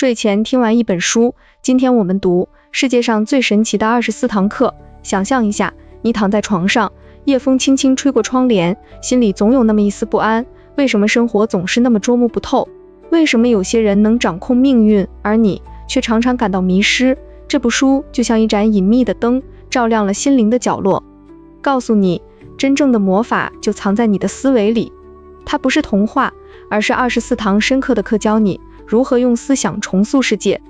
睡前听完一本书，今天我们读世界上最神奇的24堂课。想象一下，你躺在床上，夜风轻轻吹过窗帘，心里总有那么一丝不安。为什么生活总是那么捉摸不透？为什么有些人能掌控命运，而你却常常感到迷失？这部书就像一盏隐秘的灯，照亮了心灵的角落，告诉你，真正的魔法就藏在你的思维里。它不是童话，而是24堂深刻的课，教你如何用思想重塑世界。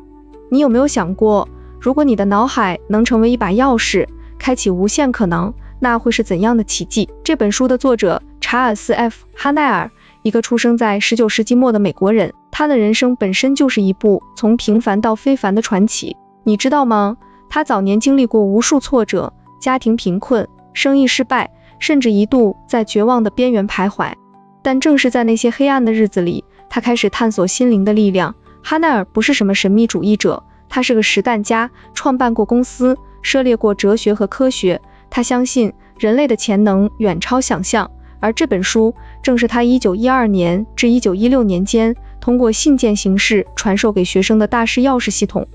你有没有想过，如果你的脑海能成为一把钥匙，开启无限可能，那会是怎样的奇迹？这本书的作者查尔斯 ·F· 哈奈尔，一个出生在19世纪末的美国人，他的人生本身就是一部从平凡到非凡的传奇。你知道吗？他早年经历过无数挫折，家庭贫困，生意失败，甚至一度在绝望的边缘徘徊。但正是在那些黑暗的日子里，他开始探索心灵的力量。哈奈尔不是什么神秘主义者，他是个实干家，创办过公司，涉猎过哲学和科学。他相信人类的潜能远超想象，而这本书正是他1912年至1916年间通过信件形式传授给学生的大师钥匙系统。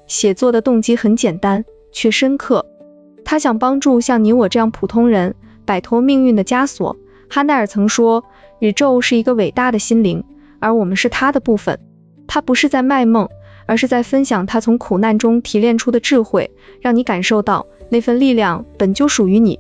写作的动机很简单，却深刻。他想帮助像你我这样普通人摆脱命运的枷锁。哈奈尔曾说，宇宙是一个伟大的心灵，而我们是它的部分。他不是在卖梦，而是在分享他从苦难中提炼出的智慧，让你感受到那份力量本就属于你。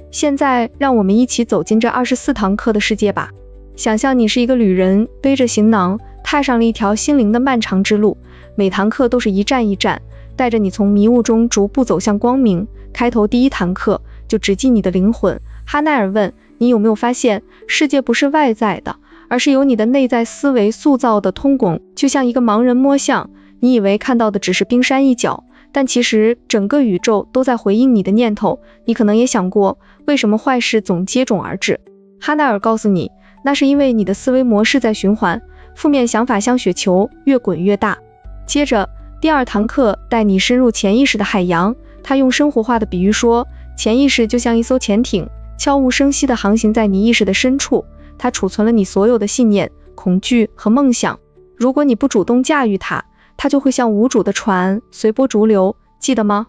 现在让我们一起走进这24堂课的世界吧。想象你是一个旅人，背着行囊，踏上了一条心灵的漫长之路。每堂课都是一站一站，带着你从迷雾中逐步走向光明。开头第一堂课就直击你的灵魂。哈奈尔问，你有没有发现，世界不是外在的，而是由你的内在思维塑造的通拱，就像一个盲人摸象，你以为看到的只是冰山一角，但其实整个宇宙都在回应你的念头。你可能也想过，为什么坏事总接踵而至？哈奈尔告诉你，那是因为你的思维模式在循环，负面想法像雪球，越滚越大。接着，第二堂课带你深入潜意识的海洋，他用生活化的比喻说，潜意识就像一艘潜艇，悄无声息地航行在你意识的深处，它储存了你所有的信念、恐惧和梦想。如果你不主动驾驭它，它就会像无主的船，随波逐流，记得吗？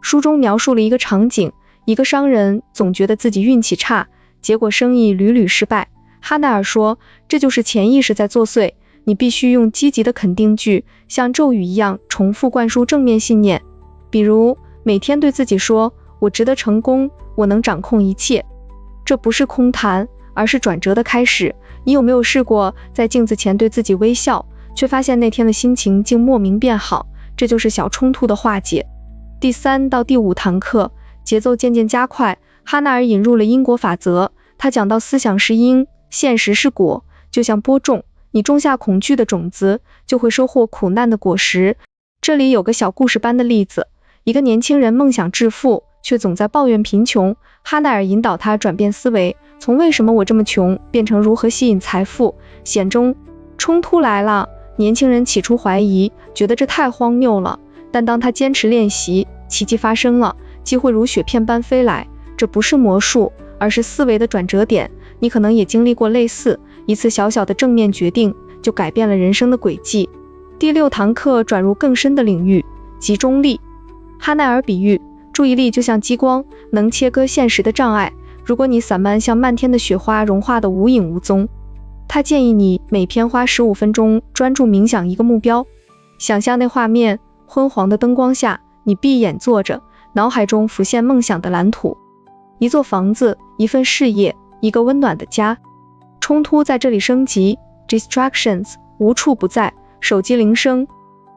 书中描述了一个场景，一个商人总觉得自己运气差，结果生意屡屡失败。哈奈尔说，这就是潜意识在作祟，你必须用积极的肯定句，像咒语一样重复灌输正面信念。比如，每天对自己说，我值得成功，我能掌控一切。这不是空谈，而是转折的开始。你有没有试过在镜子前对自己微笑，却发现那天的心情竟莫名变好？这就是小冲突的化解。第3到第5堂课，节奏渐渐加快。哈奈尔引入了因果法则，他讲到思想是因，现实是果，就像播种，你种下恐惧的种子，就会收获苦难的果实。这里有个小故事般的例子，一个年轻人梦想致富，却总在抱怨贫穷。哈奈尔引导他转变思维，从为什么我这么穷，变成如何吸引财富。险中冲突来了，年轻人起初怀疑，觉得这太荒谬了，但当他坚持练习，奇迹发生了，机会如雪片般飞来。这不是魔术，而是思维的转折点。你可能也经历过类似，一次小小的正面决定，就改变了人生的轨迹。第6堂课转入更深的领域，集中力。哈奈尔比喻，注意力就像激光，能切割现实的障碍。如果你散漫像漫天的雪花，融化的无影无踪，他建议你每篇花15分钟专注冥想一个目标。想象那画面，昏黄的灯光下，你闭眼坐着，脑海中浮现梦想的蓝图，一座房子，一份事业，一个温暖的家。冲突在这里升级， distractions 无处不在，手机铃声，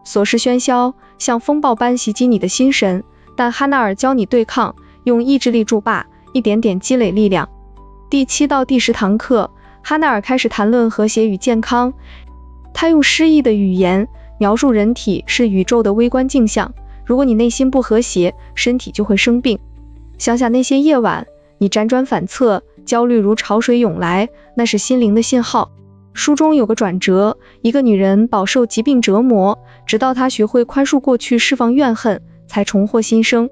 琐事喧嚣，像风暴般袭击你的心神。但哈奈尔教你对抗，用意志力筑坝，一点点积累力量。第7到第10堂课，哈奈尔开始谈论和谐与健康。他用诗意的语言描述人体是宇宙的微观镜像，如果你内心不和谐，身体就会生病。想想那些夜晚，你辗转反侧，焦虑如潮水涌来，那是心灵的信号。书中有个转折，一个女人饱受疾病折磨，直到她学会宽恕过去，释放怨恨，才重获新生。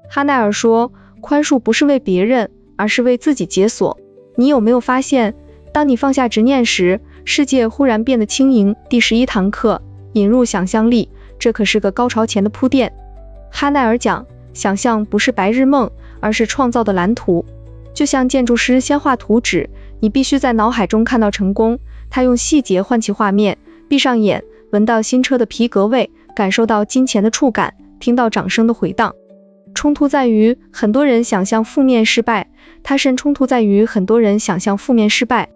哈奈尔说，宽恕不是为别人，而是为自己解锁。你有没有发现，当你放下执念时，世界忽然变得轻盈？第11堂课，引入想象力，这可是个高潮前的铺垫。哈奈尔讲，想象不是白日梦，而是创造的蓝图。就像建筑师先画图纸，你必须在脑海中看到成功，他用细节唤起画面，闭上眼，闻到新车的皮革味，感受到金钱的触感，听到掌声的回荡。冲突在于很多人想象负面失败，他甚冲突在于很多人想象负面失败，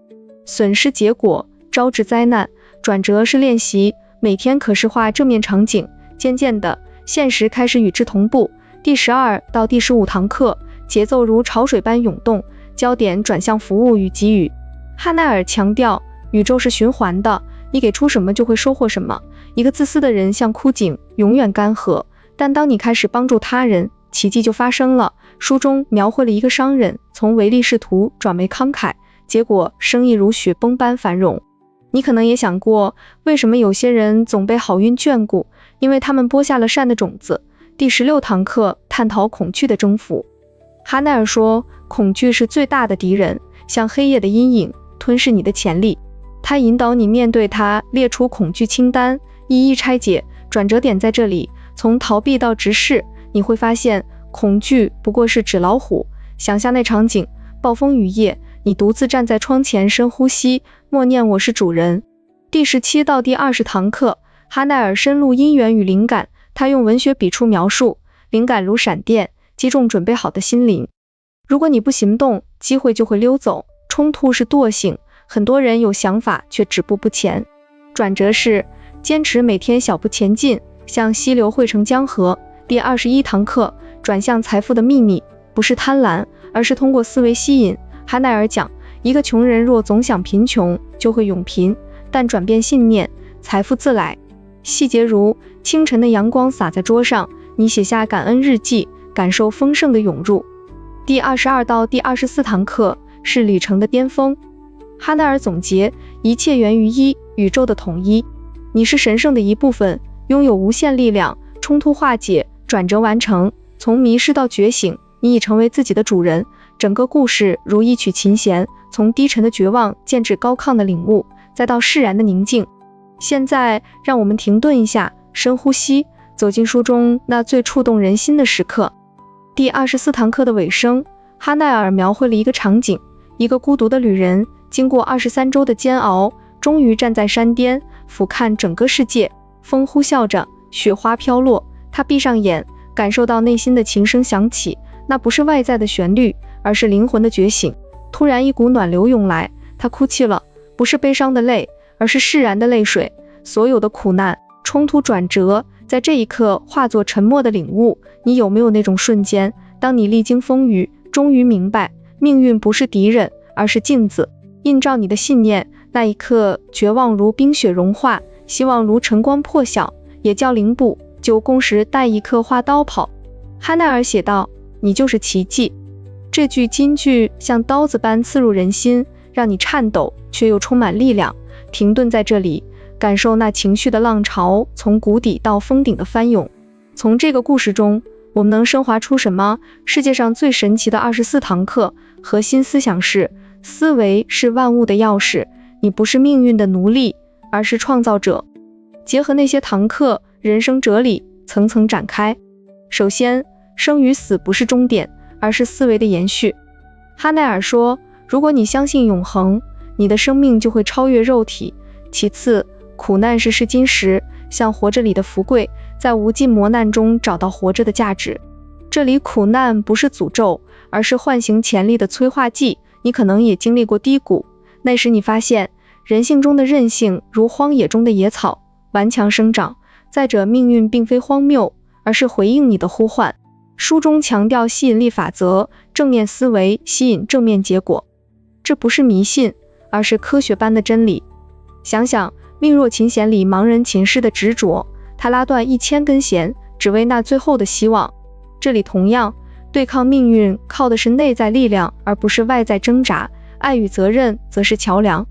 损失结果，招致灾难。转折是练习，每天可视化正面场景，渐渐的，现实开始与之同步。第12到第15堂课，节奏如潮水般涌动，焦点转向服务与给予。哈奈尔强调，宇宙是循环的，你给出什么就会收获什么。一个自私的人像枯井，永远干涸，但当你开始帮助他人，奇迹就发生了。书中描绘了一个商人从唯利是图转为慷慨，结果生意如雪崩般繁荣。你可能也想过，为什么有些人总被好运眷顾？因为他们播下了善的种子。第16堂课探讨恐惧的征服。哈奈尔说，恐惧是最大的敌人，像黑夜的阴影，吞噬你的潜力。他引导你面对它，列出恐惧清单，一一拆解。转折点在这里，从逃避到直视，你会发现恐惧不过是纸老虎。想象那场景，暴风雨夜，你独自站在窗前，深呼吸，默念我是主人。第17到第20堂课，哈奈尔深入因缘与灵感，他用文学笔触描述，灵感如闪电，击中准备好的心灵。如果你不行动，机会就会溜走。冲突是惰性，很多人有想法却止步不前。转折是坚持每天小步前进，像溪流汇成江河。第21堂课，转向财富的秘密，不是贪婪，而是通过思维吸引。哈奈尔讲，一个穷人若总想贫穷，就会永贫，但转变信念，财富自来。细节如清晨的阳光洒在桌上，你写下感恩日记，感受丰盛的涌入。第22到第24堂课是旅程的巅峰。哈奈尔总结，一切源于一，宇宙的统一。你是神圣的一部分，拥有无限力量。冲突化解，转折完成，从迷失到觉醒，你已成为自己的主人。整个故事如一曲琴弦，从低沉的绝望渐至高亢的领悟，再到释然的宁静。现在让我们停顿一下，深呼吸，走进书中那最触动人心的时刻。第24堂课的尾声，哈奈尔描绘了一个场景，一个孤独的旅人，经过23周的煎熬，终于站在山巅，俯瞰整个世界。风呼啸着，雪花飘落，他闭上眼，感受到内心的琴声响起，那不是外在的旋律，而是灵魂的觉醒。突然一股暖流涌来，他哭泣了，不是悲伤的泪，而是释然的泪水。所有的苦难、冲突、转折，在这一刻化作沉默的领悟。你有没有那种瞬间，当你历经风雨，终于明白，命运不是敌人，而是镜子，映照你的信念。那一刻，绝望如冰雪融化，希望如晨光破晓。也叫零步9公时待一刻花刀跑。哈奈尔写道，你就是奇迹。这句金句像刀子般刺入人心，让你颤抖，却又充满力量。停顿在这里，感受那情绪的浪潮从谷底到峰顶的翻涌。从这个故事中，我们能升华出什么？世界上最神奇的24堂课，核心思想是，思维是万物的钥匙，你不是命运的奴隶，而是创造者。结合那些堂课，人生哲理层层展开。首先，生与死不是终点，而是思维的延续。哈奈尔说，如果你相信永恒，你的生命就会超越肉体。其次，苦难是试金石，像活着里的富贵，在无尽磨难中找到活着的价值。这里苦难不是诅咒，而是唤醒潜力的催化剂。你可能也经历过低谷，那时你发现人性中的韧性如荒野中的野草，顽强生长。再者，命运并非荒谬，而是回应你的呼唤。书中强调吸引力法则，正面思维吸引正面结果。这不是迷信，而是科学般的真理。想想命若琴弦里盲人琴师的执着，他拉断1000根弦，只为那最后的希望。这里同样，对抗命运靠的是内在力量，而不是外在挣扎。爱与责任则是桥梁。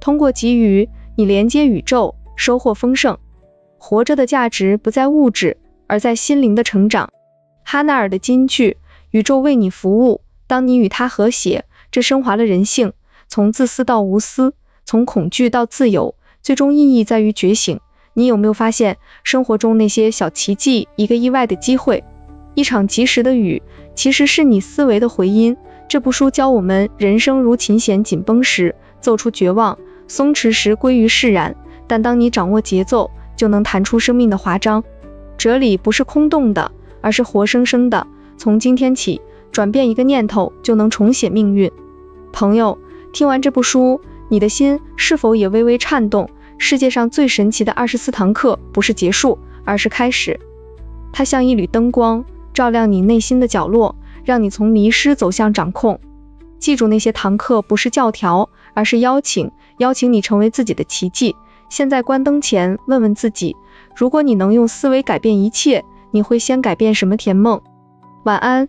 通过给予，你连接宇宙，收获丰盛。活着的价值不在物质，而在心灵的成长。哈奈尔的金句，宇宙为你服务，当你与它和谐，这升华了人性，从自私到无私，从恐惧到自由，最终意义在于觉醒。你有没有发现，生活中那些小奇迹，一个意外的机会，一场及时的雨，其实是你思维的回音。这部书教我们，人生如琴弦紧绷时，奏出绝望；松弛时归于释然。但当你掌握节奏，就能弹出生命的华章。哲理不是空洞的，而是活生生的。从今天起，转变一个念头，就能重写命运。朋友，听完这部书，你的心是否也微微颤动？世界上最神奇的24堂课，不是结束，而是开始。它像一缕灯光，照亮你内心的角落，让你从迷失走向掌控。记住，那些堂课不是教条，而是邀请你成为自己的奇迹。现在关灯前，问问自己，如果你能用思维改变一切，你会先改变什么？甜梦，晚安。